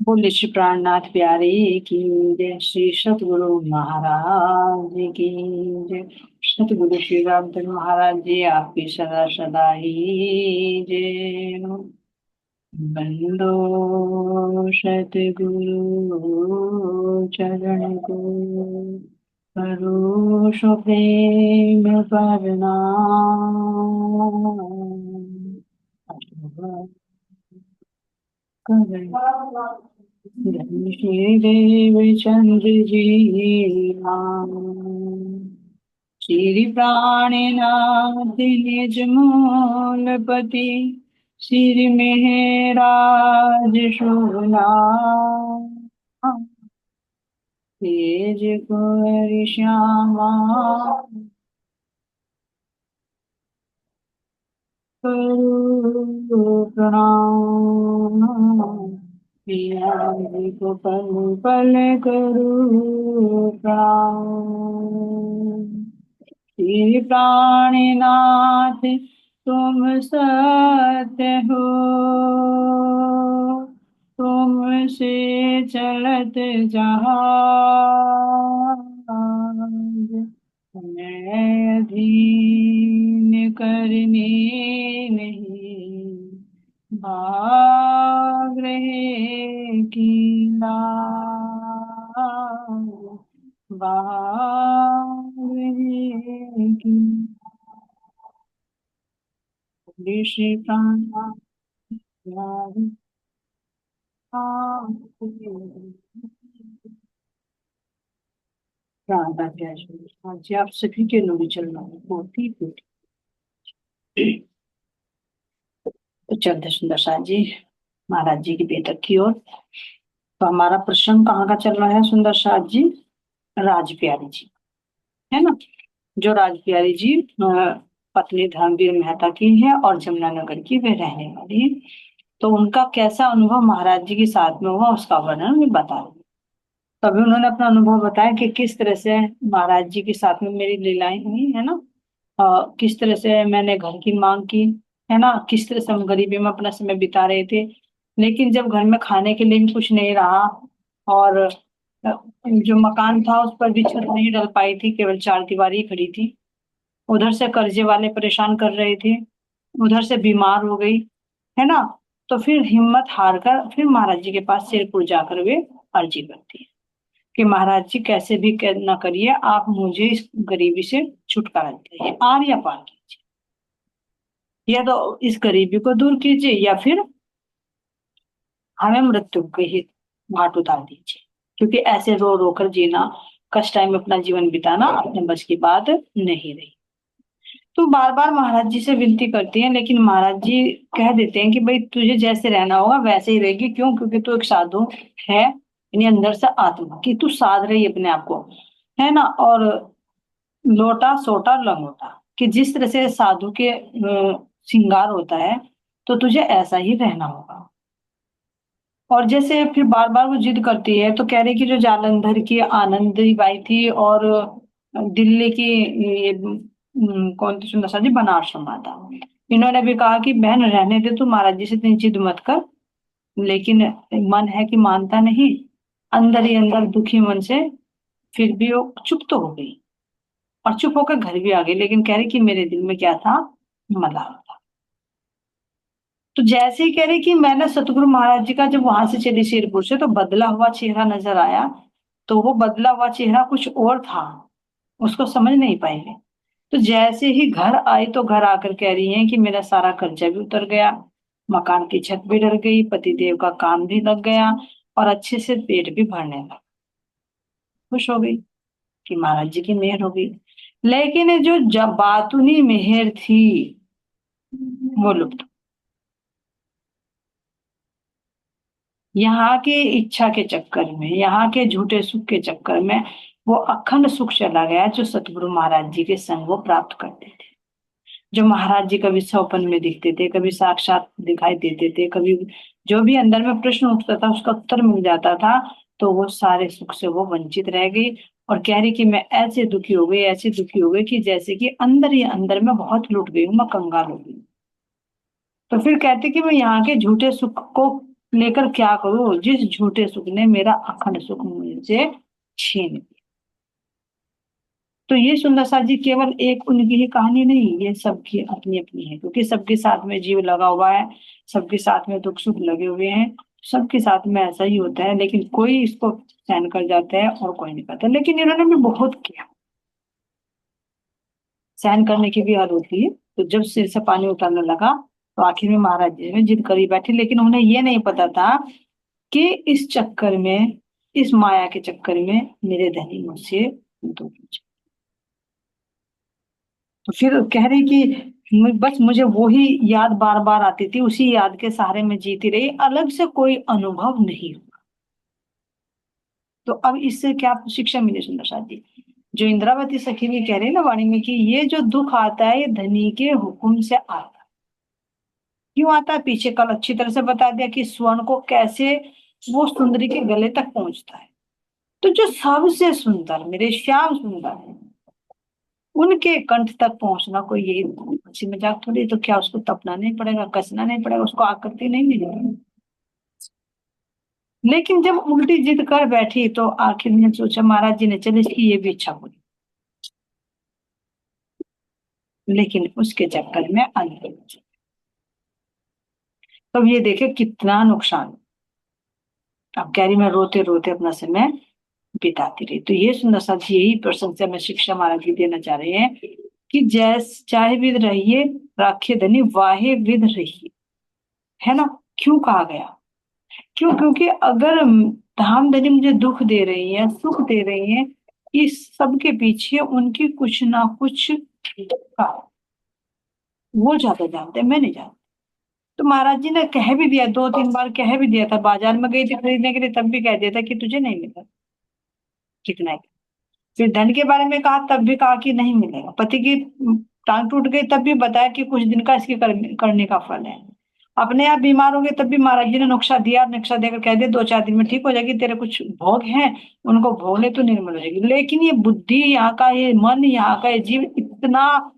बोले श्री प्राणनाथ प्यारे की जय। श्री सतगुरु महाराज की जय। सतगुरु श्री रामचंद्र महाराज जी आपकी सदा सदा ही जय। बंदो सतगुरु चरण को, करो सो प्रेम प्रणाम। श्री देवचंद्र जी नाम, श्री प्राणनाथ निज मूलपति, श्री मेहराज शोभना, तेज कुंवर श्यामा, करो प्रणाम। पिया जी को पल पल करो प्रणाम। श्री प्राणनाथ तुम सत्य हो, तुमसे चलत जहाज, मैं अधीन करने नहीं भाग रहे की लाज, भाग रहे की। श्री प्राण राधा प्यारी आज आप सभी के लोग चलना होती होती। तो चलते सुंदर साथ जी महाराज जी की बेटक की ओर। तो हमारा प्रसंग कहाँ का चल रहा है सुंदर साथ जी? राज प्यारी जी, है ना? जो राज प्यारी जी पत्नी धर्मवीर मेहता की है और जमुनानगर की वे रहने वाली है। तो उनका कैसा अनुभव महाराज जी के साथ में हुआ उसका वर्णन वे बता रही। तभी उन्होंने अपना अनुभव बताया कि किस तरह से महाराज जी के साथ में मेरी लीलाएं हुई, है ना? किस तरह से मैंने घर की मांग की, है ना? किस तरह से हम गरीबी में अपना समय बिता रहे थे, लेकिन जब घर में खाने के लिए भी कुछ नहीं रहा और जो मकान था उस पर भी छत नहीं डल पाई थी, केवल चार दीवारी खड़ी थी। उधर से कर्जे वाले परेशान कर रहे थे, उधर से बीमार हो गई, है ना? तो फिर हिम्मत हार कर फिर महाराज जी के पास सिरपुर जाकर वे अर्जी करती है कि महाराज जी कैसे भी न करिए, आप मुझे इस गरीबी से छुटकारा दिलाइए, आर या पार कीजिए, या तो इस गरीबी को दूर कीजिए या फिर हमें मृत्यु के ही घाट उतार दीजिए, क्योंकि ऐसे रो रो कर जीना, कष्ट टाइम में अपना जीवन बिताना अपने बस की बात नहीं रही। तो बार बार महाराज जी से विनती करती हैं, लेकिन महाराज जी कह देते हैं कि भाई तुझे जैसे रहना होगा वैसे ही रहेगी। क्यों? क्योंकि तू एक साधु है, यानी अंदर से आत्मा कि तू साध रही है अपने आप को, है ना? और लोटा सोटा लंगोटा कि जिस तरह से साधु के श्रृंगार होता है, तो तुझे ऐसा ही रहना होगा। और जैसे फिर बार बार वो जिद करती है, तो कह रही कि जो जालंधर की आनंदी बाई थी और दिल्ली की ये कौन थी सुंदर सा जी, बनारस माता, इन्होंने भी कहा कि बहन रहने दे, तू महाराज जी से इतनी जिद मत कर। लेकिन मन है कि मानता नहीं, अंदर ही अंदर दुखी मन से फिर भी वो चुप तो हो गई और चुप होकर घर भी आ गई, लेकिन कह रही कि मेरे दिल में क्या था, मलाल था। तो जैसे ही कह रही कि मैंने सतगुरु महाराज जी का जब वहां से चली शेरपुर से, तो बदला हुआ चेहरा नजर आया, तो वो बदला हुआ चेहरा कुछ और था, उसको समझ नहीं पाई वे। तो जैसे ही घर आई तो घर आकर कह रही है कि मेरा सारा कर्जा भी उतर गया, मकान की छत भी डर गई, पति देव का काम भी लग गया और अच्छे से पेट भी भरने लगा। खुश हो गई कि महाराज जी की मेहर हो गई। लेकिन जो जब बातुनी मेहर थी वो लुप्त। यहाँ के इच्छा के चक्कर में, यहाँ के झूठे सुख के चक्कर में वो अखंड सुख चला गया जो सतगुरु महाराज जी के संग वो प्राप्त करते थे। जो महाराज जी कभी सपन में दिखते थे, कभी साक्षात दिखाई देते थे, कभी जो भी अंदर में प्रश्न उठता था उसका उत्तर मिल जाता था, तो वो सारे सुख से वो वंचित रह गई। और कह रही कि मैं ऐसे दुखी हो गई, ऐसे दुखी हो गई कि जैसे कि अंदर ही अंदर में बहुत लुट गई हूँ, मैं कंगाल हो गई। तो फिर कहते कि मैं यहाँ के झूठे सुख को लेकर क्या करूं, जिस झूठे सुख ने मेरा अखंड सुख मुझसे छीन लिया। तो ये सुंदर सा जी केवल एक उनकी ही कहानी नहीं, ये सबकी अपनी अपनी है, क्योंकि सबके साथ में जीव लगा हुआ है, सबके साथ में दुख सुख लगे हुए हैं, सबके साथ में ऐसा ही होता है, लेकिन कोई इसको सहन कर जाता है और कोई नहीं करता। लेकिन इन्होंने भी बहुत किया, सहन करने की भी हद होती है। तो जब सिर से पानी उतरने लगा तो आखिर में महाराज जी ने जिद करी बैठी, लेकिन उन्हें ये नहीं पता था कि इस चक्कर में, इस माया के चक्कर में मेरे धनी मुझसे दूर हो जाए। तो फिर कह रही कि बस मुझे वो ही याद बार बार आती थी, उसी याद के सहारे में जीती रही, अलग से कोई अनुभव नहीं हुआ। तो अब इससे क्या शिक्षा मिली सुंदर साथ जी, जो इंद्रावती सखी भी कह रही है ना वाणी में, कि ये जो दुख आता है ये धनी के हुक्म से आता है। क्यों आता है, पीछे कल अच्छी तरह से बता दिया कि स्वर्ण को कैसे वो सुंदरी के गले तक पहुंचता है। तो जो सबसे सुंदर, मेरे श्याम सुंदर है, उनके कंठ तक पहुंचना कोई यही हंसी मजाक थोड़ी। तो क्या उसको तपना नहीं पड़ेगा, कसना नहीं पड़ेगा, उसको आकृति नहीं मिलेगी। लेकिन जब उल्टी जिद कर बैठी तो आखिर में सोचा महाराज जी ने, चले इसकी ये भी इच्छा पूरी, लेकिन उसके चक्कर में अंधे हो गए। तब ये देखे कितना नुकसान। अब कह रही मैं रोते रोते अपना समय बिताती रही। तो ये सुंदर सा जी यही प्रशंसा में शिक्षा महाराज जी देना चाह रहे हैं कि जैस चाहे विध रहिए, राखे धनी वाहे विध रहिए, है ना। क्यों कहा गया, क्यों, क्योंकि अगर धाम धनी मुझे दुख दे रही है, सुख दे रही है, इस सब के पीछे उनकी कुछ ना कुछ कारण, वो ज्यादा जानते हैं, मैं नहीं जानती। तो महाराज जी ने कह भी दिया, दो तीन बार कह भी दिया था, बाजार में गई थी खरीदने के लिए तब भी कह दिया था कि तुझे नहीं मिलेगा, कितना है। फिर धन के बारे में कहा तब भी कहा कि नहीं मिलेगा। पति की टांग टूट गई तब भी बताया कि कुछ दिन का इसके करने का फल है। अपने आप बीमार हो गए तब भी महाराज जी ने नुक्शा दिया, नुक्शा देकर कह दिया 2 4 दिन में ठीक हो जाएगी, तेरे कुछ भोग हैं उनको भोग ले तो निर्मल हो जाएगी। लेकिन ये बुद्धि यहाँ का, ये मन यहाँ का, ये जीव इतना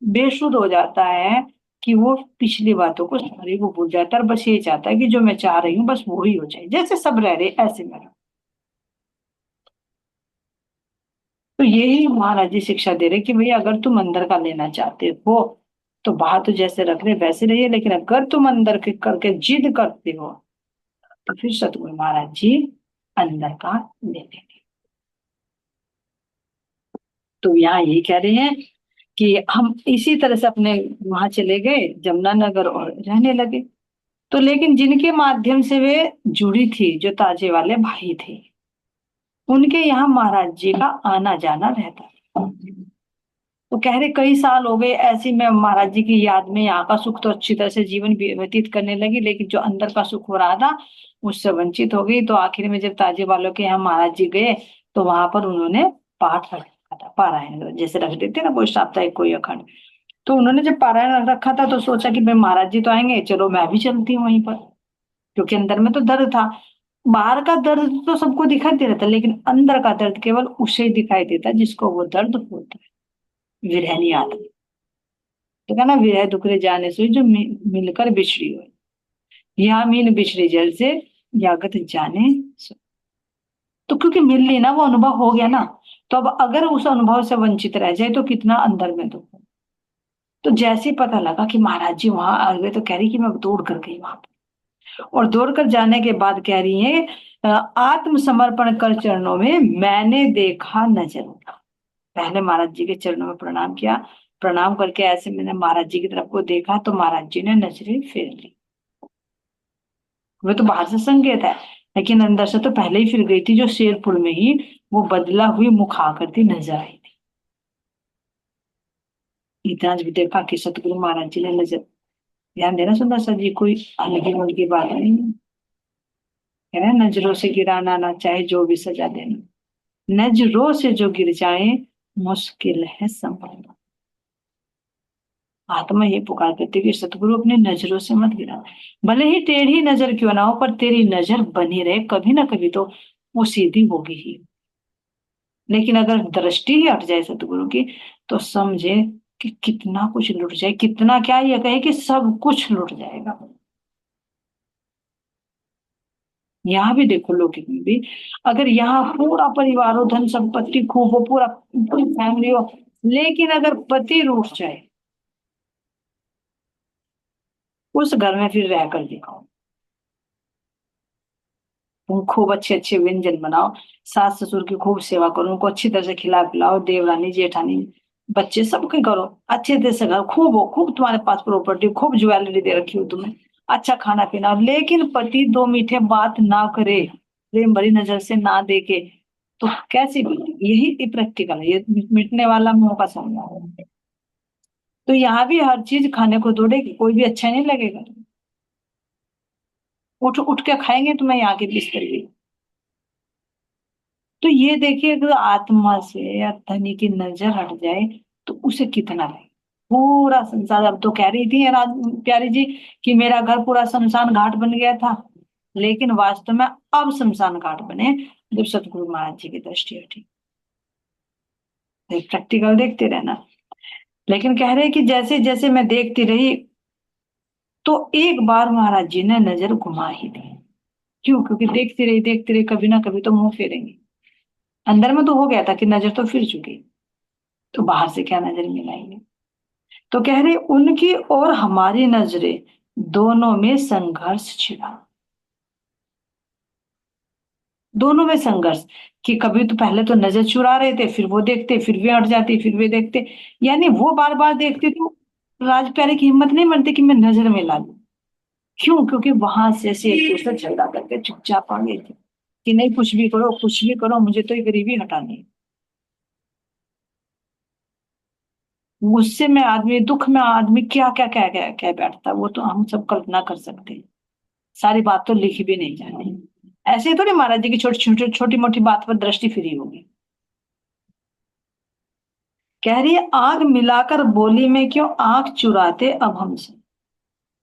बेसुध हो जाता है कि वो पिछली बातों को सारी को भूल जाता है, और बस ये चाहता है कि जो मैं चाह रही हूँ बस वो ही हो जाए, जैसे सब रह रहे ऐसे में रहो। तो यही महाराज जी शिक्षा दे रहे कि भैया अगर तुम अंदर का लेना चाहते हो तो बाहर तो जैसे रख रहे वैसे रहिए, लेकिन अगर तुम अंदर के करके जिद करते हो तो फिर सतगुरु महाराज जी अंदर का ले लेंगे। तो यहाँ यही कह रहे हैं कि हम इसी तरह से अपने वहां चले गए जमुनानगर और रहने लगे। तो लेकिन जिनके माध्यम से वे जुड़ी थी, जो ताजे वाले भाई थे, उनके यहाँ महाराज जी का आना जाना रहता था। तो कह रहे कई साल हो गए ऐसी मैं महाराज जी की याद में यहाँ का सुख तो अच्छी तरह से जीवन व्यतीत करने लगी, लेकिन जो अंदर का सुख हो रहा था उससे वंचित हो गई। तो आखिर में जब ताजे वालों के यहाँ महाराज जी गए तो वहां पर उन्होंने पाठ रख रखा था, पारायण जैसे रख देते ना, कोई साप्ताहिक कोई अखंड। तो उन्होंने जब पारायण रख रखा था तो सोचा कि भाई महाराज जी तो आएंगे, चलो मैं भी चलती हूँ वहीं पर, क्योंकि अंदर में तो दर्द था। बाहर का दर्द तो सबको दिखाई दे रहा था, लेकिन अंदर का दर्द केवल उसे ही दिखाई देता जिसको वो दर्द होता है, विरहनी आत्मा। तो कहना विरह दुखरे जाने से जो मिलकर बिछड़ी हो, या मीन बिछड़ी जल से यागत जाने सो। तो क्योंकि मिल ली ना, वो अनुभव हो गया ना, तो अब अगर उस अनुभव से वंचित रह जाए तो कितना अंदर में दुख हो। तो जैसे ही पता लगा कि महाराज जी वहां आ गए तो कह रही कि मैं दौड़ कर गई वहां पर, और दौड़ कर जाने के बाद कह रही है आत्मसमर्पण कर चरणों में मैंने देखा नजर उठा। पहले महाराज जी के चरणों में प्रणाम किया, प्रणाम करके ऐसे मैंने महाराज जी की तरफ को देखा तो महाराज जी ने नजरें फेर ली। वे तो बाहर से संकेत है, लेकिन अंदर से तो पहले ही फिर गई थी, जो शेरपुर में ही वो बदला हुई मुख आकृति नजर आई थी। इतना भी देखा कि सतगुरु महाराज जी ने नजर, ध्यान देना सुंदर सा जी, कोई हल्की मुल्की बात नहीं है ना। नजरों से गिराना ना चाहे जो भी सजा देना, नजरों से जो गिर जाए मुश्किल है संभलना। आत्मा ये पुकार करती कि सतगुरु अपनी नजरों से मत गिरा, भले ही टेढ़ी नजर क्यों ना हो पर तेरी नजर बनी रहे, कभी ना कभी तो वो सीधी होगी ही। लेकिन अगर दृष्टि ही हट जाए सतगुरु की तो समझे कि कितना कुछ लुट जाए, कितना क्या, ये कहे कि सब कुछ लुट जाएगा। यहाँ भी देखो लौकिक में भी, अगर यहाँ पूरा परिवार हो, धन संपत्ति खूब हो, पूरा पूरी फैमिली हो, लेकिन अगर पति रूठ जाए, उस घर में फिर रह कर दिखाओ। तुम खूब अच्छे अच्छे व्यंजन बनाओ, सास ससुर की खूब सेवा करो, उनको अच्छी तरह से खिला पिलाओ, देवरानी जेठानी बच्चे सबके करो, अच्छे तरह से करो, खूब हो, खूब तुम्हारे पास प्रॉपर्टी, खूब ज्वेलरी दे रखी हो तुम्हें, अच्छा खाना पीना, लेकिन पति दो मीठे बात ना करे, प्रेम भरी नजर से ना देखे, तो कैसी बीतेगी? यही प्रैक्टिकल है, ये मिटने वाला मुंह का सौंदर्य है। तो यहाँ भी हर चीज खाने को दौड़ेगी, कोई भी अच्छा नहीं लगेगा। उठ उठ के खाएंगे तुम्हें यहाँ के बिस्तर भी। तो ये देखिए, अगर आत्मा से या धनी की नजर हट जाए तो उसे कितना लगे। पूरा संसार, अब तो कह रही थी राज प्यारी जी कि मेरा घर पूरा शमशान घाट बन गया था, लेकिन वास्तव में अब शमशान घाट बने जब सतगुरु महाराज जी की दृष्टि हटी। प्रैक्टिकल देखते रहना। लेकिन कह रहे कि जैसे जैसे मैं देखती रही, तो एक बार महाराज जी ने नजर घुमा ही दी। क्यों? क्योंकि देखती रही, कभी ना कभी तो मुंह फेरेंगे। अंदर में तो हो गया था कि नजर तो फिर चुकी, तो बाहर से क्या नजर मिलाएंगे। तो कह रहे उनकी और हमारी नजरें दोनों में संघर्ष छिड़ा। दोनों में संघर्ष, कि कभी तो पहले तो नजर चुरा रहे थे, फिर वो देखते, फिर वे हट जाती, फिर वे देखते, यानी वो बार बार देखते तो राज प्यारे की हिम्मत नहीं बनती कि मैं नजर में ला लूं। क्यों? क्योंकि वहां से एक दूसरे झगड़ा करके चुपचाप आ गई थी कि नहीं, कुछ भी करो, कुछ भी करो, मुझे तो ये गरीबी हटानी है। गुस्से में आदमी, दुख में आदमी क्या क्या कह कह कह बैठता है, वो तो हम सब कल्पना कर सकते हैं। सारी बात तो लिखी भी नहीं जाती। ऐसे ही थोड़ी महाराज जी की छोटी छोटी छोटी मोटी बात पर दृष्टि फिरी होगी। कह रही है आंख मिलाकर बोली में क्यों आंख चुराते अब हमसे।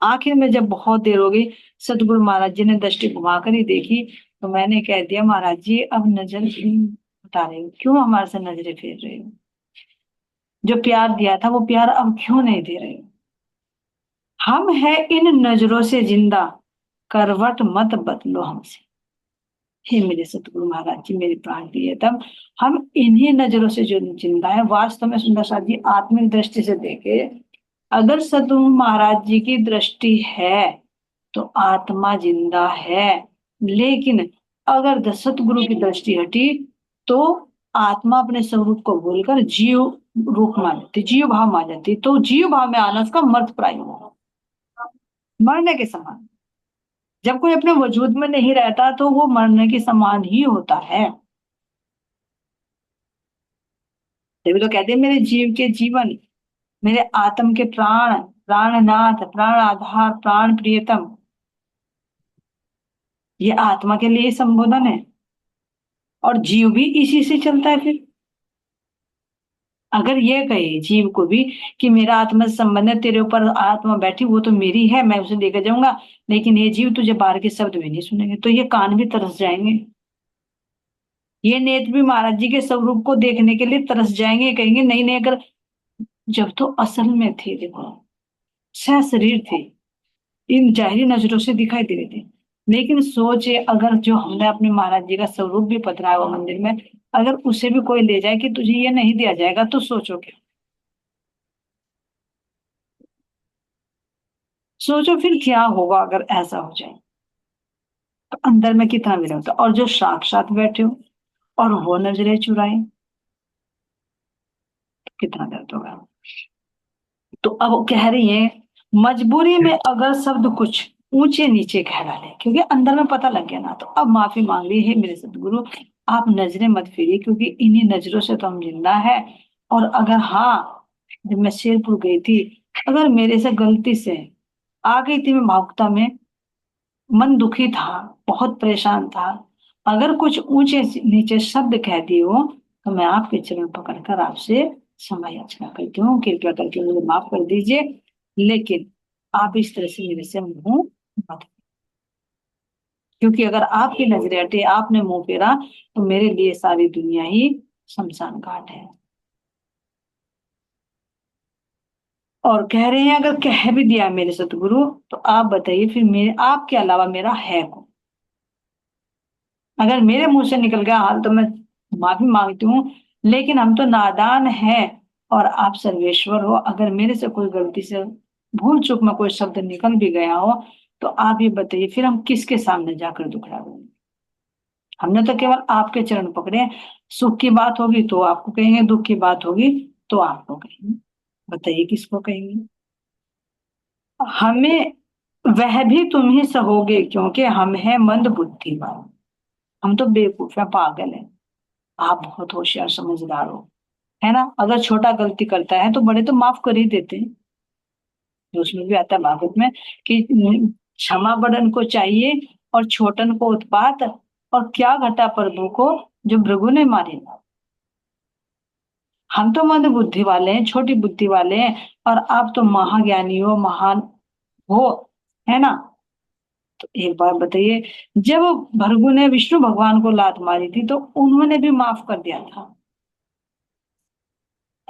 आखिर में जब बहुत देर हो गई, सतगुरु महाराज जी ने दृष्टि घुमाकर ही देखी, तो मैंने कह दिया महाराज जी अब नजर क्यों हटा रहे हो, क्यों हमारे से नजरें फेर रहे हो, जो प्यार दिया था वो प्यार अब क्यों नहीं दे रहे हो। हम है इन नजरों से जिंदा, करवट मत बदलो हमसे। हे मेरे सतगुरु महाराज जी, मेरे प्राण प्रियतम, हम इन्हीं नजरों से जो जिंदा है, वास्तव में सुंदर साथ जी आत्मिक दृष्टि से देखे, अगर सतगुरु महाराज जी की दृष्टि है तो आत्मा जिंदा है, लेकिन अगर सतगुरु की दृष्टि हटी तो आत्मा अपने स्वरूप को भूलकर जीव रूप मान लेती, जीव भाव मान लेती, तो जीव भाव में आना उसका मर्त प्राय होगा, मरने के समान। जब कोई अपने वजूद में नहीं रहता तो वो मरने के समान ही होता है। तभी तो कहते हैं मेरे जीव के जीवन, मेरे आत्म के प्राण, प्राणनाथ, प्राण आधार, प्राण प्रियतम, ये आत्मा के लिए संबोधन है। और जीव भी इसी से चलता है फिर। अगर ये कहे जीव को भी कि मेरा आत्मा से संबंध है, तेरे ऊपर आत्मा बैठी वो तो मेरी है, मैं उसे लेकर जाऊंगा, लेकिन ये जीव तुझे बाहर के शब्द भी नहीं सुनेंगे, तो ये कान भी तरस जाएंगे, ये नेत्र भी महाराज जी के स्वरूप को देखने के लिए तरस जाएंगे, कहेंगे नहीं नहीं, अगर जब तो असल में थे, देखो सह शरीर थे, इन जाहिरी नजरों से दिखाई दे रहे थे, लेकिन सोचे अगर जो हमने अपने महाराज जी का स्वरूप भी पधराया हुआ मंदिर में, अगर उसे भी कोई ले जाए कि तुझे ये नहीं दिया जाएगा, तो सोचो क्या, सोचो फिर क्या होगा अगर ऐसा हो जाए। तो अंदर में कितना विरह होता, और जो साक्षात बैठे हो और वो नजरें चुराए, तो कितना दर्द होगा। तो अब कह रही है मजबूरी में अगर शब्द कुछ ऊंचे नीचे कह डाले, क्योंकि अंदर में पता लग गया ना, तो अब माफी मांग ली है मेरे सदगुरु, आप नजरें मत फेरिए, क्योंकि इन्हीं नजरों से तो हम जिंदा है। और अगर हाँ, जब मैं शेरपुर गई थी, अगर मेरे से गलती से आ गई थी मैं भावुकता में, मन दुखी था, बहुत परेशान था, अगर कुछ ऊंचे नीचे शब्द कह दिए हो, तो मैं आपके चरण पकड़कर आपसे क्षमा याचना करती हूँ, कृपया करके मुझे माफ कर दीजिए, लेकिन आप इस तरह से मेरे से मुंह मत, क्योंकि अगर आपकी नजरें हटे, आपने मुंह फेरा, तो मेरे लिए सारी दुनिया ही शमशान घाट है। और कह रहे हैं अगर कह भी दिया मेरे सतगुरु, तो आप बताइए फिर मेरे आपके अलावा मेरा है कौन। अगर मेरे मुंह से निकल गया हाल तो मैं माफी मांगती हूँ, लेकिन हम तो नादान हैं और आप सर्वेश्वर हो। अगर मेरे से कोई गलती से भूल चूक में कोई शब्द निकल भी गया हो तो आप ये बताइए, फिर हम किसके सामने जाकर दुखड़ा देंगे? हमने तो केवल आपके चरण पकड़े हैं। सुख की बात होगी तो आपको कहेंगे, दुख की बात होगी तो आपको कहेंगे। बताइए किसको कहेंगे? हमें वह भी तुम ही सहोगे, क्योंकि हम हैं मंद बुद्धि वाले। हम तो बेवकूफ है, पागल है। आप बहुत होशियार समझदार हो, है ना? अगर छोटा गलती करता है तो बड़े तो माफ कर ही देते हैं। तो उसमें भी आता है भागवत में कि क्षमा बड़न को चाहिए और छोटन को उत्पात, और क्या घटा प्रभु को जो भृगु ने मारे। हम तो मंद बुद्धि वाले हैं, छोटी बुद्धि वाले हैं, और आप तो महाज्ञानी हो, महान हो, है ना? तो एक बार बताइए, जब भृगु ने विष्णु भगवान को लात मारी थी तो उन्होंने भी माफ कर दिया था।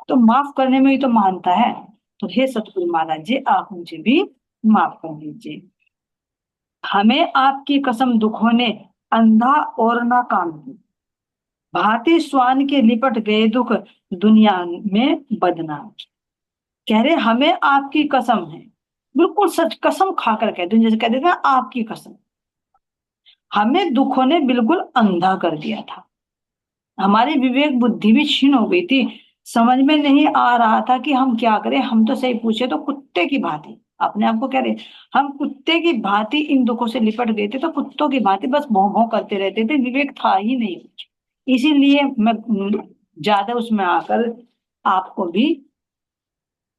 तो माफ करने में ही तो महानता है। तो हे सतगुरु महाराज जी, आप मुझे भी माफ कर दीजिए। हमें आपकी कसम दुखों ने अंधा और ना काम की, भांति श्वान के लिपट गए दुख दुनिया में बदनाम। कह रहे हमें आपकी कसम है, बिल्कुल सच कसम खाकर कहते हैं, जैसे कहते थे ना आपकी कसम। हमें दुखों ने बिल्कुल अंधा कर दिया था, हमारी विवेक बुद्धि भी क्षीण हो गई थी। समझ में नहीं आ रहा था कि हम क्या करें। हम तो सही पूछे तो कुत्ते की भांति, अपने आप को कह रहे, हम कुत्ते की भांति इन दुखों से लिपट गए थे। तो कुत्तों की भांति बस भौं भौं करते रहते थे, विवेक था ही नहीं कुछ। इसीलिए मैं ज्यादा उसमें आकर आपको भी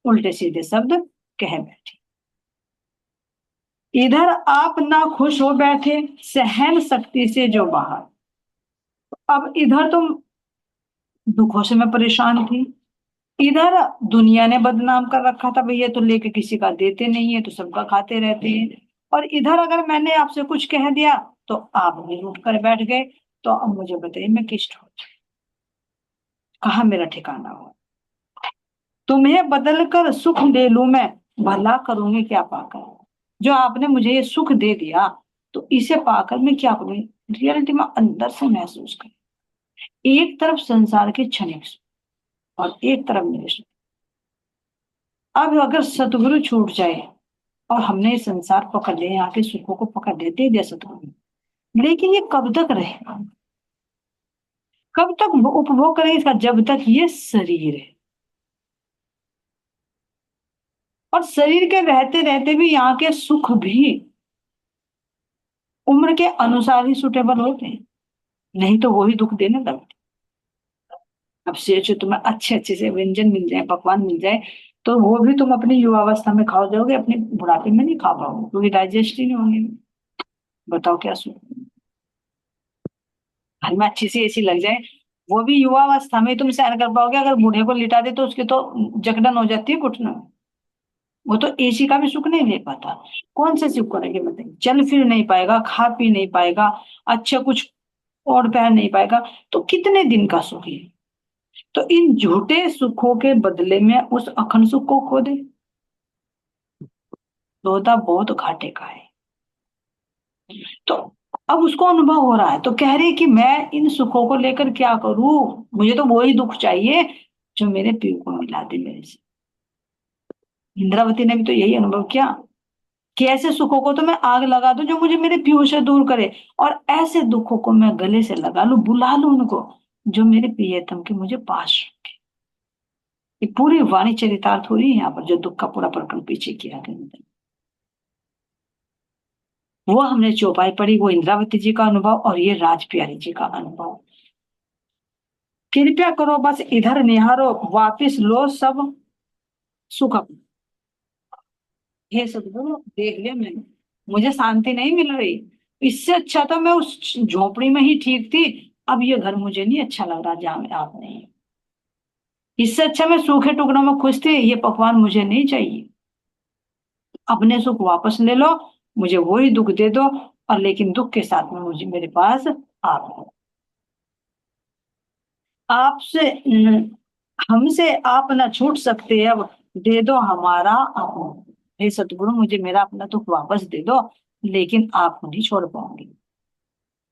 उल्टे सीधे शब्द कह बैठी। इधर आप ना खुश हो बैठे सहन शक्ति से जो बाहर। अब इधर तुम दुखों से मैं परेशान थी, इधर दुनिया ने बदनाम कर रखा था, भैया तो लेके किसी का देते नहीं है तो सबका खाते रहते हैं। और इधर अगर मैंने आपसे कुछ कह दिया तो आप भी उठ कर बैठ गए। तो अब मुझे बताइए मैं किस ठोर, कहाँ मेरा ठिकाना हुआ? तुम्हें बदल कर सुख दे लूं मैं, भला करूंगी क्या पाकर? जो आपने मुझे ये सुख दे दिया तो इसे पाकर मैं क्या करूँ? रियलिटी में अंदर से महसूस कर, एक तरफ संसार के क्षणिक सुख और एक तरफ मेरे सुख। अब अगर सतगुरु छूट जाए और हमने ये संसार पकड़ लिया, यहाँ के सुखों को पकड़ लेते हैं जैसे सतगुरु, लेकिन ये कब तक रहेगा? कब तक उपभोग करेंगे इसका? जब तक ये शरीर है। और शरीर के रहते रहते भी यहाँ के सुख भी उम्र के अनुसार ही सुटेबल होते हैं, नहीं तो वही दुख देने लगते। अब सोचो तुम्हें अच्छे अच्छे से व्यंजन मिल जाए, पकवान मिल जाए, तो वो भी तुम अपनी युवावस्था में खाओ जाओगे, अपने बुढ़ापे में नहीं खा पाओगे क्योंकि डाइजेस्ट ही नहीं होंगे। बताओ क्या सुख? घर में अच्छी सी एसी लग जाए, वो भी युवावस्था में तुम सहन कर पाओगे, अगर बूढ़े को लिटा दे तो उसकी तो जकड़न हो जाती है घुटनों में। वो तो एसी का भी सुख नहीं ले पाता। कौन से सुख करेंगे बताइए? चल फिर नहीं पाएगा, खा पी नहीं पाएगा, अच्छा कुछ और पहन नहीं पाएगा, तो कितने दिन का सुख है? तो इन झूठे सुखों के बदले में उस अखंड सुख को खो दे, सौदा बहुत घाटे का है। तो अब उसको अनुभव हो रहा है तो कह रही कि मैं इन सुखों को लेकर क्या करूं? मुझे तो वही दुख चाहिए जो मेरे पीयू को मिला दे मेरे से। इंद्रावती ने भी तो यही अनुभव किया कि ऐसे सुखों को तो मैं आग लगा दूं जो मुझे मेरे पीयू से दूर करे, और ऐसे दुखों को मैं गले से लगा लूं, बुला लूं उनको जो मेरे प्रियतम के मुझे पास रखे। ये पूरी वाणी चरितार्थ हो रही है यहाँ पर, जो दुख का पूरा प्रकरण पीछे किया गया। वो हमने चौपाई पढ़ी, वो इंद्रावती जी का अनुभव और ये राज प्यारी जी का अनुभव। कृपया करो बस इधर निहारो, वापिस लो सब सुख अपना। हे सदगुरु देख लिया मैंने, मुझे शांति नहीं मिल रही। इससे अच्छा तो मैं उस झोपड़ी में ही ठीक थी। अब ये घर मुझे नहीं अच्छा लग रहा जहां आप नहीं। इससे अच्छा मैं सूखे टुकड़ों में खुश थी, ये पकवान मुझे नहीं चाहिए। अपने सुख वापस ले लो, मुझे वही दुख दे दो, और लेकिन दुख के साथ में मुझे मेरे पास आप हो। आपसे हमसे आप ना छूट सकते, अब दे दो हमारा अपना। हे सतगुरु मुझे मेरा अपना दुख वापस दे दो, लेकिन आप नहीं छोड़ पाऊंगी।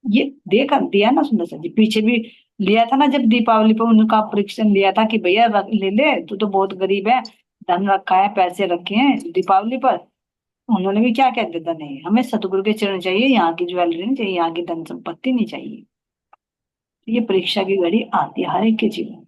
ये देखा दिया ना सुंदर जी, पीछे भी लिया था ना, जब दीपावली पे उनका परीक्षण लिया था कि भैया ले ले, तू तो बहुत गरीब है, धन रखा है, पैसे रखे हैं दीपावली पर। उन्होंने भी क्या कह दिया, नहीं हमें सतगुरु के चरण चाहिए, यहाँ की ज्वेलरी नहीं चाहिए, यहाँ की धन संपत्ति नहीं चाहिए। तो ये परीक्षा की घड़ी आती है हर एक के जीवन में।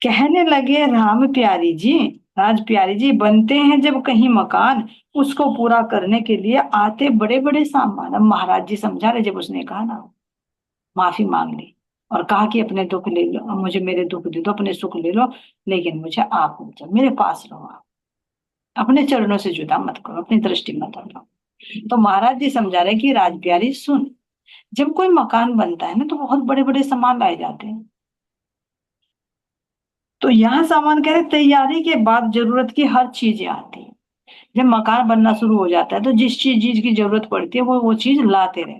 कहने लगे राम प्यारी जी, राज प्यारी जी, बनते हैं जब कहीं मकान, उसको पूरा करने के लिए आते बड़े बड़े सामान। अब महाराज जी समझा रहे, जब उसने कहा ना, माफी मांग ली और कहा कि अपने दुख ले लो, अब मुझे मेरे दुख दे दो, अपने सुख ले लो, लेकिन मुझे आप मत जाओ, मेरे पास रहो आप, अपने चरणों से जुदा मत करो, अपनी दृष्टि मत हटाओ। तो महाराज जी समझा रहे कि राज प्यारी सुन, जब कोई मकान बनता है ना तो बहुत बड़े बड़े सामान लाए जाते हैं। तो यहाँ सामान कह रहे तैयारी के बाद जरूरत की हर चीज आती है। जब मकान बनना शुरू हो जाता है तो जिस चीज चीज की जरूरत पड़ती है वो चीज लाते रहे,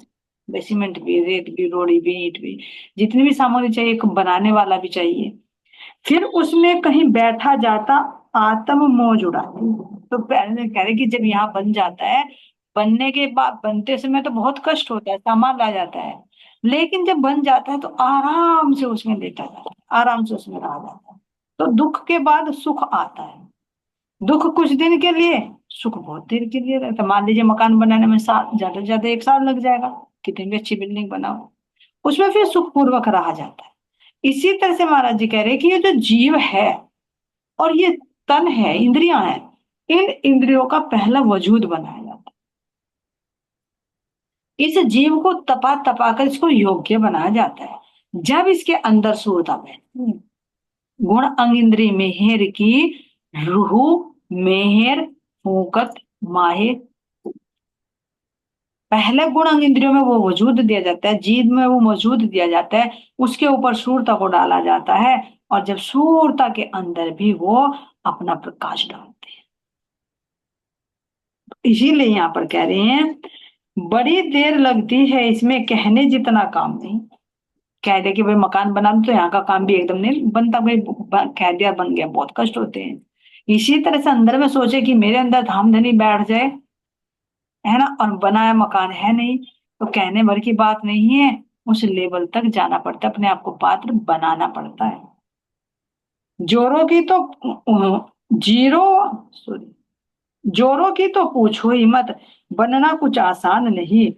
बेसीमेंट भी, रेत भी, रोड़ी भी, ईंट भी, जितनी भी सामग्री चाहिए, एक बनाने वाला भी चाहिए। फिर उसमें कहीं बैठा जाता आत्म मोह जुड़ाती। तो पहले कह रहे कि जब यहाँ बन जाता है, बनने के बाद बनते समय तो बहुत कष्ट होता है, सामान ला जाता है, लेकिन जब बन जाता है तो आराम से उसमें लेटा जाता है, आराम से उसमें रहा जाता है। तो दुख के बाद सुख आता है, दुख कुछ दिन के लिए, सुख बहुत देर के लिए रहता है। मान लीजिए मकान बनाने में साल, ज्यादा से ज्यादा 1 साल लग जाएगा, कितनी भी अच्छी बिल्डिंग बनाओ, उसमें फिर सुख पूर्वक रहा जाता है। इसी तरह से महाराज जी कह रहे हैं कि ये जो जीव है और ये तन है, इंद्रियां हैं, इन इंद्रियों का पहला वजूद बनाया जाता है। इस जीव को तपा तपा कर इसको योग्य बनाया जाता है। जब इसके अंदर सूरता में गुण अंग इंद्री मेहर की, रूह मेहर फूकत माहे, पहले गुण अंग इंद्रियों में वो वजूद दिया जाता है, जीव में वो मौजूद दिया जाता है, उसके ऊपर सूरता को डाला जाता है, और जब सूरता के अंदर भी वो अपना प्रकाश डालते हैं। इसीलिए यहाँ पर कह रहे हैं बड़ी देर लगती है इसमें, कहने जितना काम नहीं। कह दे कि भाई मकान बना दो तो यहाँ का काम भी एकदम नहीं बनता, भाई कह दिया बन गया, बहुत कष्ट होते हैं। इसी तरह से अंदर में सोचे कि मेरे अंदर धामधनी बैठ जाए, है ना, और बनाया मकान है नहीं, तो कहने भर की बात नहीं है, उस लेवल तक जाना पड़ता है, अपने आप को पात्र बनाना पड़ता है। जोरों की तो जीरो सॉरी जोरों की तो पूछो ही मत, बनना कुछ आसान नहीं।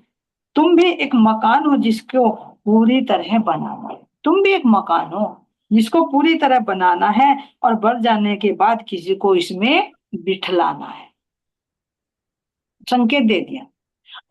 तुम भी एक मकान हो जिसको पूरी तरह बनाना है, तुम भी एक मकान हो जिसको पूरी तरह बनाना है, और बढ़ जाने के बाद किसी को इसमें बिठलाना है। संकेत दे दिया।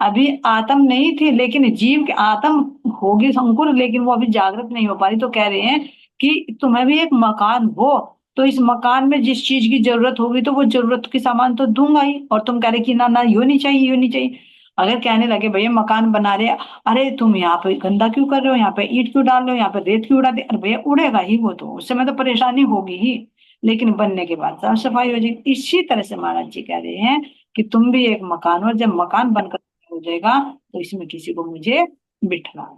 अभी आत्म नहीं थी, लेकिन जीव के आत्म होगी अंकुर, लेकिन वो अभी जागृत नहीं हो पा रही, तो कह रहे हैं कि तुम्हें भी एक मकान हो, तो इस मकान में जिस चीज की जरूरत होगी तो वो जरूरत के सामान तो दूंगा ही, और तुम कह रहे कि ना ना यूं नहीं चाहिए, यूं नहीं चाहिए। अगर कहने लगे भैया मकान बना रहे, अरे तुम यहाँ पे गंदा क्यों कर रहे हो, यहाँ पे ईंट क्यों डाल रहे हो, यहाँ पे रेत क्यों उड़ा दे, अरे भैया उड़ेगा ही वो, तो उस समय तो परेशानी होगी ही, लेकिन बनने के बाद साफ सफाई हो जाएगी। इसी तरह से महाराज जी कह रहे हैं कि तुम भी एक मकान हो, जब मकान बनकर हो जाएगा तो इसमें किसी को मुझे बिठना,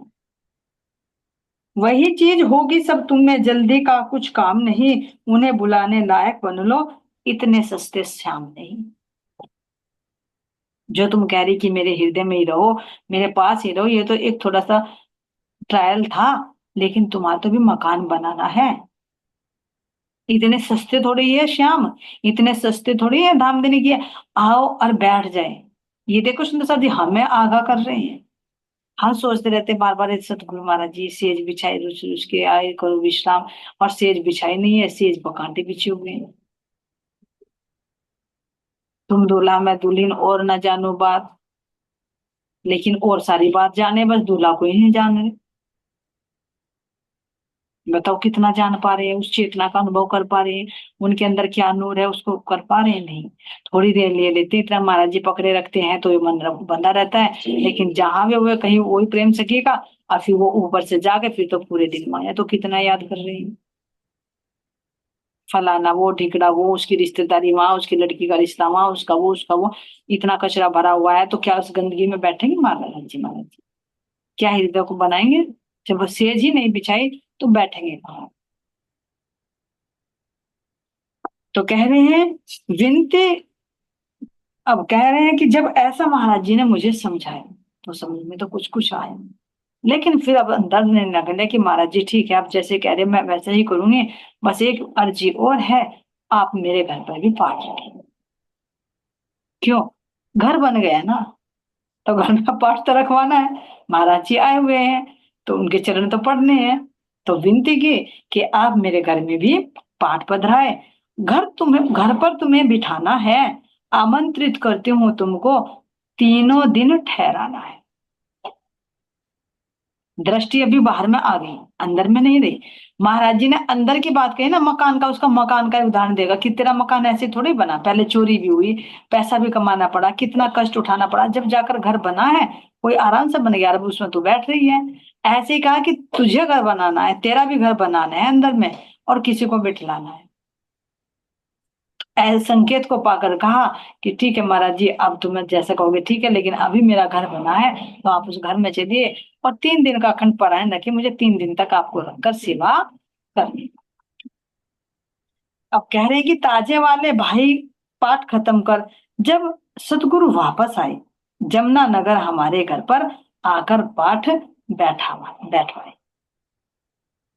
वही चीज होगी सब तुम में, जल्दी का कुछ काम नहीं, उन्हें बुलाने लायक बन लो, इतने सस्ते श्याम नहीं। जो तुम कह रही कि मेरे हृदय में ही रहो, मेरे पास ही रहो, ये तो एक थोड़ा सा ट्रायल था, लेकिन तुम्हारा तो भी मकान बनाना है। इतने सस्ते थोड़ी है श्याम, इतने सस्ते थोड़ी है धाम देने की, आओ और बैठ जाए। ये देखो सुंदर साथ जी हमें आगाह कर रहे हैं। हम सोचते रहते बार बार, सतगुरु महाराज जी सेज बिछाई, रुस रुस के आए करो विश्राम, और सेज बिछाई नहीं है, सेज बकांटे बिछे हुए हैं। तुम दूल्हा मैं दुल्हन और न जानो बात, लेकिन और सारी बात जाने, बस दूल्हा को ही नहीं जान रहे। बताओ कितना जान पा रहे हैं, उस चेतना का अनुभव कर पा रहे हैं, उनके अंदर क्या नूर है उसको कर पा रहे हैं, नहीं। थोड़ी देर ले लेते हैं, इतना महाराज जी पकड़े रखते हैं तो ये मन बंधा रहता है, लेकिन जहां भी वो कहीं वही प्रेम सकेगा, और फिर वो ऊपर से जाके फिर तो पूरे दिन माया, तो कितना याद कर रहे हैं, फलाना वो ठिकड़ा वो, उसकी रिश्तेदारी वहां, उसकी लड़की का रिश्ता वहां, उसका वो, इतना कचरा भरा हुआ है, तो क्या उस गंदगी में बैठेंगे महाराज जी, महाराज जी क्या हृदय को बनाएंगे, जब वो सेज ही नहीं बिछाई तो बैठेंगे कहाँ। तो कह रहे हैं विनती, अब कह रहे हैं कि जब ऐसा महाराज जी ने मुझे समझाया, तो समझ में तो कुछ कुछ आया नहीं। लेकिन फिर अब अंदर ने लगने कि महाराज जी ठीक है, आप जैसे कह रहे हैं मैं वैसे ही करूंगी, बस एक अर्जी और है, आप मेरे घर पर भी पाठ रखें। क्यों? घर बन गया ना, तो घर में पाठ तो रखवाना है। महाराज जी आए हुए हैं तो उनके चरण तो पढ़ने हैं। तो विनती की कि आप मेरे घर में भी पाठ पधराए। घर पर तुम्हें बिठाना है, आमंत्रित करती हूँ तुमको, तीनों दिन ठहराना है। दृष्टि अभी बाहर में आ गई, अंदर में नहीं रही। महाराज जी ने अंदर की बात कही ना, मकान का, उसका मकान का ही उदाहरण देगा कि तेरा मकान ऐसे थोड़ी बना, पहले चोरी भी हुई, पैसा भी कमाना पड़ा, कितना कष्ट उठाना पड़ा, जब जाकर घर बना है। कोई आराम से बन गया, अब उसमें तू बैठ रही है। ऐसे ही कहा कि तुझे घर बनाना है, तेरा भी घर बनाना है अंदर में, और किसी को बिठलाना है। ऐसे संकेत को पाकर कहा कि ठीक है महाराज जी, अब तुम्हें जैसा कहोगे ठीक है, लेकिन अभी मेरा घर बना है तो आप उस घर में चलिए, और 3 दिन का अखंड पारायण रखिए, मुझे 3 दिन तक आपको रखकर सेवा करनी। अब कह रहे हैं कि ताजे वाले भाई पाठ खत्म कर, जब सतगुरु वापस आए, जमुना नगर हमारे घर पर आकर पाठ बैठवाए।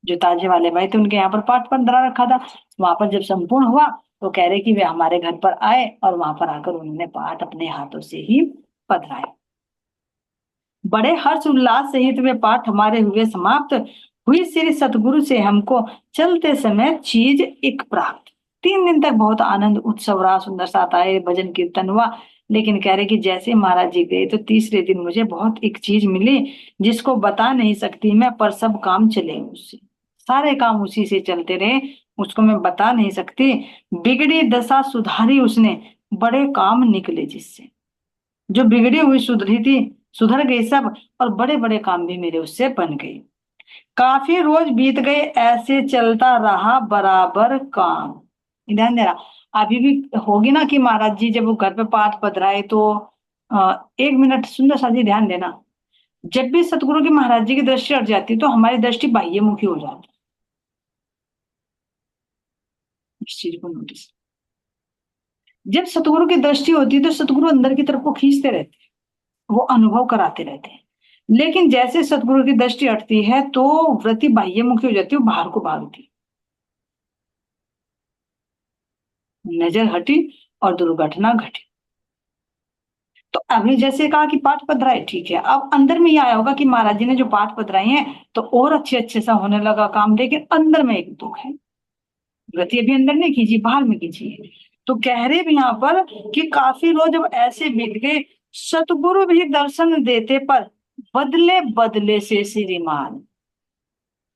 जो ताजे वाले भाई थे उनके यहाँ पर पाठ पर धरा रखा था, वहां पर जब संपूर्ण हुआ तो कह रहे कि वे हमारे घर पर आए, और वहां पर आकर उन्होंने पाठ अपने हाथों से ही पधराए। बड़े हर्ष उल्लास सहित वे पाठ हमारे हुए समाप्त, हुई श्री सतगुरु से हमको चलते समय चीज एक प्राप्त। 3 दिन तक बहुत आनंद उत्सव रहा, सुंदर साथ आए, भजन कीर्तन हुआ। लेकिन कह रहे कि जैसे महाराज जी गए तो तीसरे दिन मुझे बहुत एक चीज मिली, जिसको बता नहीं सकती मैं, पर सब काम चले उससे, सारे काम उसी से चलते रहे, उसको मैं बता नहीं सकती। बिगड़ी दशा सुधारी उसने, बड़े काम निकले जिससे। जो बिगड़ी हुई सुधरी थी, सुधर गई सब, और बड़े बड़े काम भी मेरे उससे बन गए। काफी रोज बीत गए, ऐसे चलता रहा बराबर काम। ध्यान देना, अभी भी होगी ना कि महाराज जी जब वो घर पे पाठ पधराए तो 1 मिनट सुंदर सा जी ध्यान देना। जब भी सतगुरु की महाराज जी की दृष्टि हट जाती तो हमारी दृष्टि बाह्यमुखी हो जाती। इस चीज को नोटिस, जब सतगुरु की दृष्टि होती है तो सतगुरु अंदर की तरफ को खींचते रहते हैं, वो अनुभव कराते रहते हैं। लेकिन जैसे सतगुरु की दृष्टि हटती है तो वृत्ति बाह्यमुखी हो जाती है, वो बाहर को भागती है। नजर हटी और दुर्घटना घटी। तो अभी जैसे कहा कि पाठ पधराए ठीक है, अब अंदर में ये आया होगा कि महाराज जी ने जो पाठ पधराए हैं तो और अच्छे अच्छे सा होने लगा काम, लेकिन अंदर में एक दुख है। गति अभी अंदर नहीं खींची, बाहर में खींची है। तो कह रहे भी यहाँ पर कि काफी रोज जब ऐसे बीत गए, सतगुरु भी दर्शन देते पर बदले बदले से श्रीमान।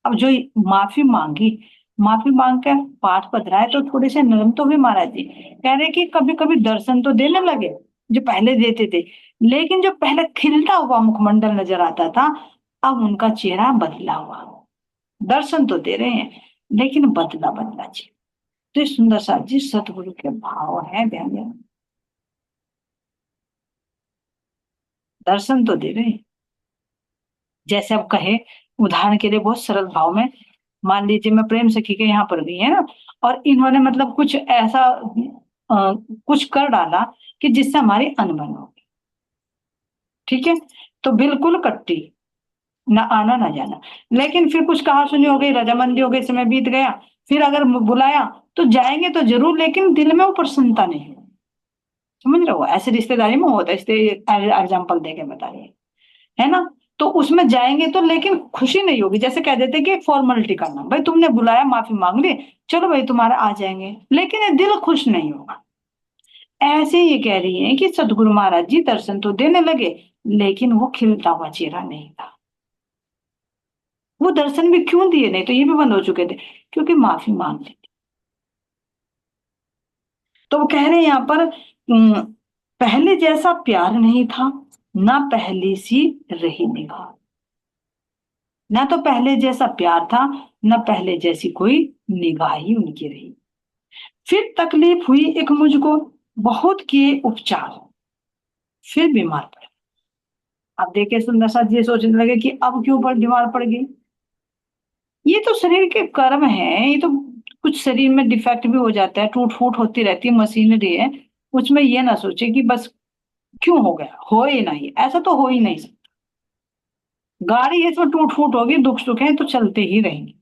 अब जो माफी मांगी, माफी मांग कर पाठ पधराए तो थोड़े से नरम तो हुए महाराज जी। कह रहे कि कभी कभी दर्शन तो देने लगे जो पहले देते थे, लेकिन जो पहले खिलता हुआ मुखमंडल नजर आता था, अब उनका चेहरा बदला हुआ। दर्शन तो दे रहे हैं लेकिन बदला बदला चेहरा। तो ये सुंदर सा जी सतगुरु के भाव है, ध्यान देना। दर्शन तो दे रहे हैं, जैसे अब कहे उदाहरण के लिए बहुत सरल भाव में, मान लीजिए मैं प्रेम सखी के यहाँ पर गई है ना, और इन्होंने मतलब कुछ ऐसा कुछ कर डाला कि जिससे हमारी अनबन हो गई। ठीक है, तो बिल्कुल कट्टी, ना आना ना जाना। लेकिन फिर कुछ कहा सुनी हो गई, रजामंदी हो गई, समय बीत गया, फिर अगर बुलाया तो जाएंगे तो जरूर, लेकिन दिल में वो प्रसन्नता नहीं है। समझ रहे हो, ऐसे रिश्तेदारी में होता है, इसलिए एग्जाम्पल दे के बता रही है ना। तो उसमें जाएंगे तो लेकिन खुशी नहीं होगी, जैसे कह देते कि एक फॉर्मेलिटी करना, भाई तुमने बुलाया, माफी मांग ली, चलो भाई तुम्हारा आ जाएंगे, लेकिन ये दिल खुश नहीं होगा। ऐसे ये कह रही है कि सदगुरु महाराज जी दर्शन तो देने लगे, लेकिन वो खिलता हुआ चेहरा नहीं था। वो दर्शन भी क्यों दिए, नहीं तो ये भी बंद हो चुके थे, क्योंकि माफी मांग ली थी। तो वो कह रहे हैं यहाँ पर पहले जैसा प्यार नहीं था, ना पहली सी रही निगाह। ना तो पहले जैसा प्यार था, ना पहले जैसी कोई निगाह ही उनकी रही। फिर तकलीफ हुई एक मुझको, बहुत किए उपचार, फिर बीमार पड़े। अब देखे सुंदर सा ये सोचने लगे कि अब क्यों पर बीमार पड़ गई। ये तो शरीर के कर्म है, ये तो कुछ शरीर में डिफेक्ट भी हो जाता है, टूट फूट होती रहती है, मशीनरी है। उसमें ये ना सोचे कि बस क्यों हो गया, हो ही नहीं, ऐसा तो हो ही नहीं सकता। गाड़ी है इसमें टूट फूट होगी, दुख सुख है तो चलते ही रहेंगे।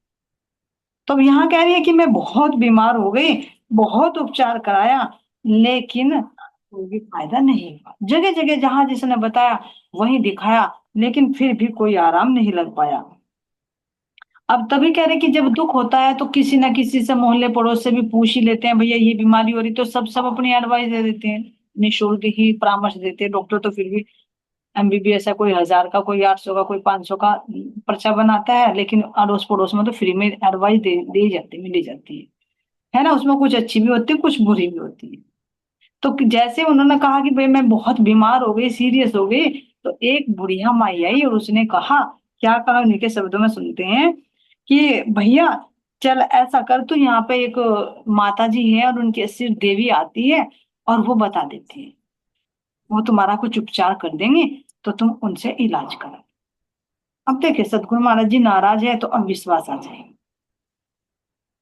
तो अब यहाँ कह रही है कि मैं बहुत बीमार हो गई, बहुत उपचार कराया, लेकिन कोई भी फायदा नहीं हुआ। जगह जगह जहां जिसने बताया वहीं दिखाया, लेकिन फिर भी कोई आराम नहीं लग पाया। अब तभी कह रहे कि जब दुख होता है तो किसी ना किसी से, मोहल्ले पड़ोस से भी पूछ ही लेते हैं, भैया ये बीमारी हो रही, तो सब सब अपनी एडवाइस दे देते हैं, निःशुल्क ही परामर्श देते हैं। डॉक्टर तो फिर भी एमबीबीएस है, कोई 1000 का, कोई 800 का, कोई 500 का पर्चा बनाता है, लेकिन अड़ोस पड़ोस में तो फ्री में एडवाइस दे ही जाती, मिली जाती है ना। उसमें कुछ अच्छी भी होती है, कुछ बुरी भी होती है। तो जैसे उन्होंने कहा कि भाई मैं बहुत बीमार हो गई, सीरियस हो गई, तो एक बुढ़िया माई आई और उसने कहा, क्या कहा उन्हीं के शब्दों में सुनते हैं कि भैया चल ऐसा कर, तू यहाँ पे एक माता जी है और उनकी सिर देवी आती है और वो बता देती है, वो तुम्हारा कुछ उपचार कर देंगे, तो तुम उनसे इलाज करो। अब देखिए सतगुरु महाराज जी नाराज है तो अब विश्वास आ जाए।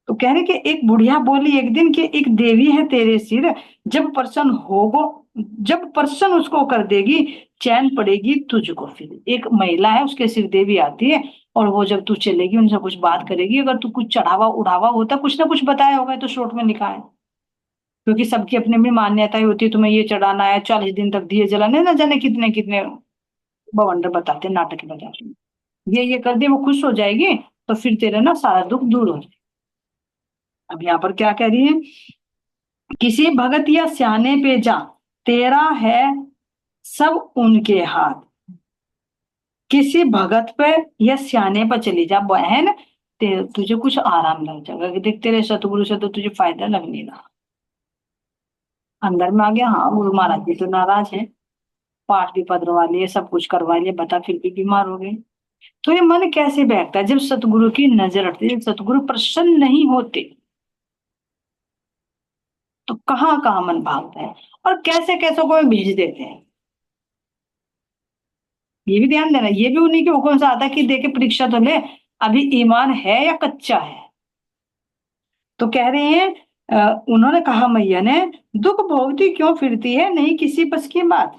तो कह रहे कि एक बुढ़िया बोली एक दिन कि एक देवी है तेरे सिर, जब प्रसन्न होगो, जब प्रसन्न उसको कर देगी, चैन पड़ेगी तुझको फिर। एक महिला है, उसके सिर देवी आती है, और वो जब तू चलेगी उनसे कुछ बात करेगी, अगर तू कुछ चढ़ावा उढ़ावा होता, कुछ ना कुछ बताया होगा तो शॉर्ट में लिखा है, क्योंकि सबकी अपनी अपनी मान्यताएं होती है, तुम्हें ये चढ़ाना है, 40 दिन तक दिए जलाने, ना जाने कितने कितने बवंडर बताते हैं, नाटक बताते हैं। ये कर दे, वो खुश हो जाएगी, तो फिर तेरा ना सारा दुख दूर हो जाए। अब यहाँ पर क्या कह रही है, किसी भगत या स्याने पे जा, तेरा है सब उनके हाथ। किसी भगत पे या स्याने पर चली जा बहन, तुझे कुछ आराम लग जाएगा, कि देख तेरे सतगुरु से तो तुझे फायदा लग नहीं रहा। अंदर में आ गया, हाँ गुरु महाराज जी तो नाराज है, पाठ भी पढ़वा लिए, सब कुछ करवा लिए, बता फिर भी बीमार हो गए। तो ये मन कैसे बैठता है जब सतगुरु की नजर हटती है, जब सतगुरु प्रसन्न नहीं होते, तो कहाँ कहाँ मन भागता है, और कैसे कैसे को भेज देते हैं। ये भी ध्यान देना, ये भी उन्हीं के हुक्म से आता है कि देखे परीक्षा तो ले, अभी ईमान है या कच्चा है। तो कह रहे हैं, उन्होंने कहा मैया ने, दुख भोगती क्यों फिरती है, नहीं किसी बस की बात।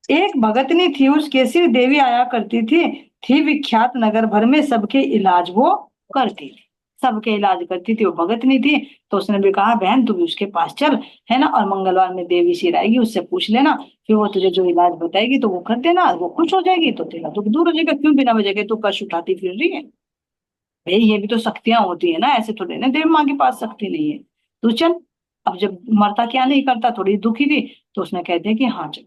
एक भगतनी थी, उसके सिर देवी आया करती थी विख्यात नगर भर में, सबके इलाज वो करती थी, सबके इलाज करती थी, वो भगतनी थी। तो उसने भी कहा बहन तू भी उसके पास चल, है ना, और मंगलवार में देवी सिर आएगी, उससे पूछ लेना, फिर वो तुझे जो इलाज बताएगी तो वो कर देना, वो खुश हो जाएगी, तो तेरा दुख दूर हो जाएगा। क्यों बिना वजह के तू कष्ट उठाती फिर रही है। भाई ये भी तो शक्तियां होती है ना, ऐसे थोड़ी ना देव माँ के पास शक्ति नहीं है। तू चल। अब जब मरता क्या नहीं करता, थोड़ी दुखी थी, तो उसने कह दिया कि हाँ चल।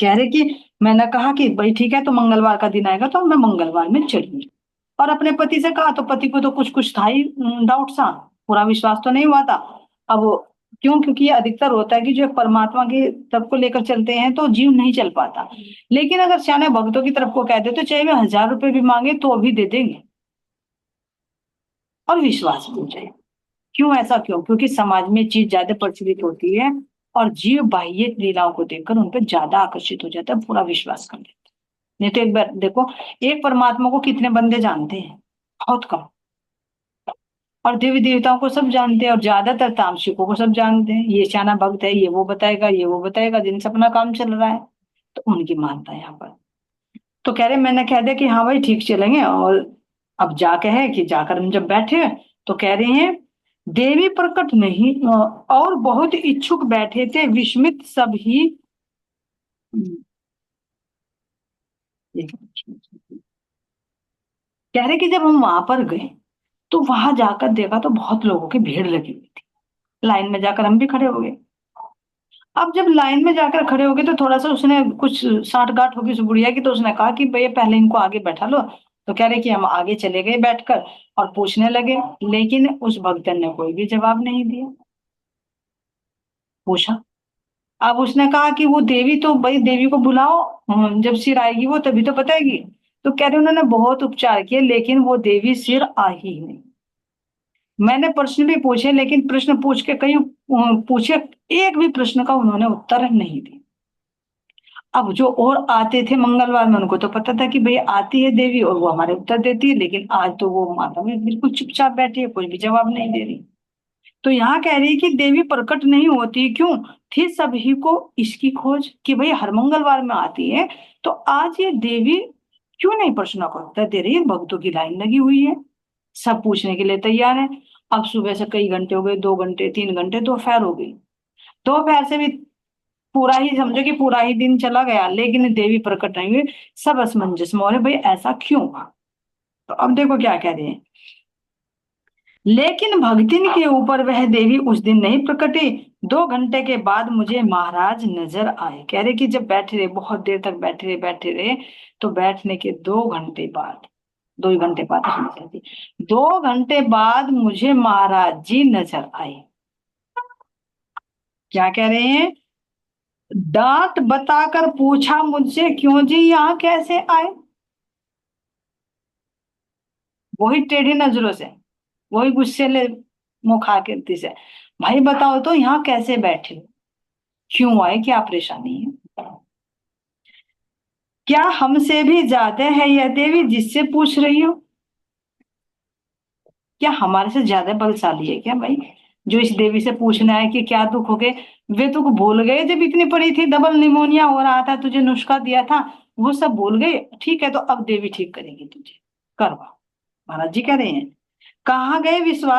कह रहे कि मैंने कहा कि भाई ठीक है, तो मंगलवार का दिन आएगा तो मैं मंगलवार में चलूंगी। और अपने पति से कहा, तो पति को तो कुछ कुछ था ही डाउट सा, पूरा विश्वास तो नहीं हुआ था। अब क्यों, क्योंकि ये अधिकतर होता है कि जो परमात्मा की तरफ को लेकर चलते हैं तो जीव नहीं चल पाता, लेकिन अगर सियाने भक्तों की तरफ को कहते तो चाहे वे 1000 रुपए भी मांगे तो भी दे देंगे, और विश्वास भी हो जाए। क्यों ऐसा, क्यों, क्योंकि समाज में चीज ज्यादा प्रचलित होती है, और जीव बाह्य लीलाओं को देखकर उन पर ज्यादा आकर्षित हो जाता है, पूरा विश्वास कर लेता है। नहीं तो एक बार देखो, एक परमात्मा को कितने बंदे जानते हैं, बहुत कम। और देवी देवताओं को सब जानते हैं, और ज्यादातर तामसिकों को सब जानते हैं, ये शाना भक्त है, ये वो बताएगा, ये वो बताएगा, जिनसे अपना काम चल रहा है, तो उनकी मानता है यहाँ पर। तो कह रहे, मैंने कह दिया कि हाँ भाई ठीक चलेंगे, और अब जाके है कि जाकर हम जब बैठे, तो कह रहे हैं देवी प्रकट नहीं, और बहुत इच्छुक बैठे थे विस्मित सब ही। एक मिनट। कह रहे कि जब हम वहां पर गए, तो वहां जाकर देखा तो बहुत लोगों की भीड़ लगी हुई थी, लाइन में जाकर हम भी खड़े हो गए। अब जब लाइन में जाकर खड़े हो गए, तो थोड़ा सा उसने कुछ साठ गांठ होगी उस बुढ़िया की, तो उसने कहा कि भैया पहले इनको आगे बैठा लो। तो कह रहे कि हम आगे चले गए बैठकर, और पूछने लगे, लेकिन उस भक्तन ने कोई भी जवाब नहीं दिया। पूछा, अब उसने कहा कि वो देवी, तो भाई देवी को बुलाओ, जब सिर आएगी वो तभी तो बताएगी। तो कह रहे उन्होंने बहुत उपचार किए, लेकिन वो देवी सिर आई ही नहीं। मैंने प्रश्न भी पूछे, लेकिन प्रश्न पूछ के कई पूछे, एक भी प्रश्न का उन्होंने उत्तर नहीं दिया। अब जो और आते थे मंगलवार में, उनको तो पता था कि भाई आती है देवी और वो हमारे उत्तर देती है, लेकिन आज तो वो माता में बिल्कुल चुपचाप बैठी है, कोई भी जवाब नहीं दे रही। तो यहाँ कह रही है कि देवी प्रकट नहीं होती, क्यों, थी सभी को इसकी खोज कि भाई हर मंगलवार में आती है, तो आज ये देवी क्यों नहीं प्रश्नों का उत्तर दे रही है। भक्तों की लाइन लगी हुई है, सब पूछने के लिए तैयार है। अब सुबह से कई घंटे हो गए, 2 घंटे 3 घंटे, दोपहर हो गई। दोपहर से भी पूरा ही समझो कि पूरा ही दिन चला गया, लेकिन देवी प्रकट नहीं हुई। सब असमंजस में हो रहे, भाई ऐसा क्यों हुआ। तो अब देखो क्या कह रहे हैं, लेकिन भगतिन के ऊपर वह देवी उस दिन नहीं प्रकटी। 2 घंटे के बाद मुझे महाराज नजर आए। कह रहे कि जब बैठे रहे, बहुत देर तक बैठे रहे, तो बैठने के 2 घंटे बाद, 2 घंटे बाद समझ आती, 2 घंटे बाद मुझे महाराज जी नजर आए। क्या कह रहे हैं, डांट बताकर पूछा मुझसे, क्यों जी यहाँ कैसे आए। वही टेढ़ी नजरों से, वही गुस्से ले मुखाकृति से, भाई बताओ तो यहाँ कैसे बैठे हो? क्यों आए, क्या परेशानी है। क्या हमसे भी ज्यादा है यह देवी जिससे पूछ रही हो। क्या हमारे से ज्यादा बलशाली है क्या भाई, जो इस देवी से पूछना है कि क्या दुख हो गए। वे दुख भूल गए जब इतनी पड़ी थी, डबल निमोनिया हो रहा था, तुझे नुस्खा दिया था, वो सब भूल गए। ठीक है, तो अब देवी ठीक करेगी तुझे, करवा। महाराज जी कह रहे हैं, कहाँ गए विश्वास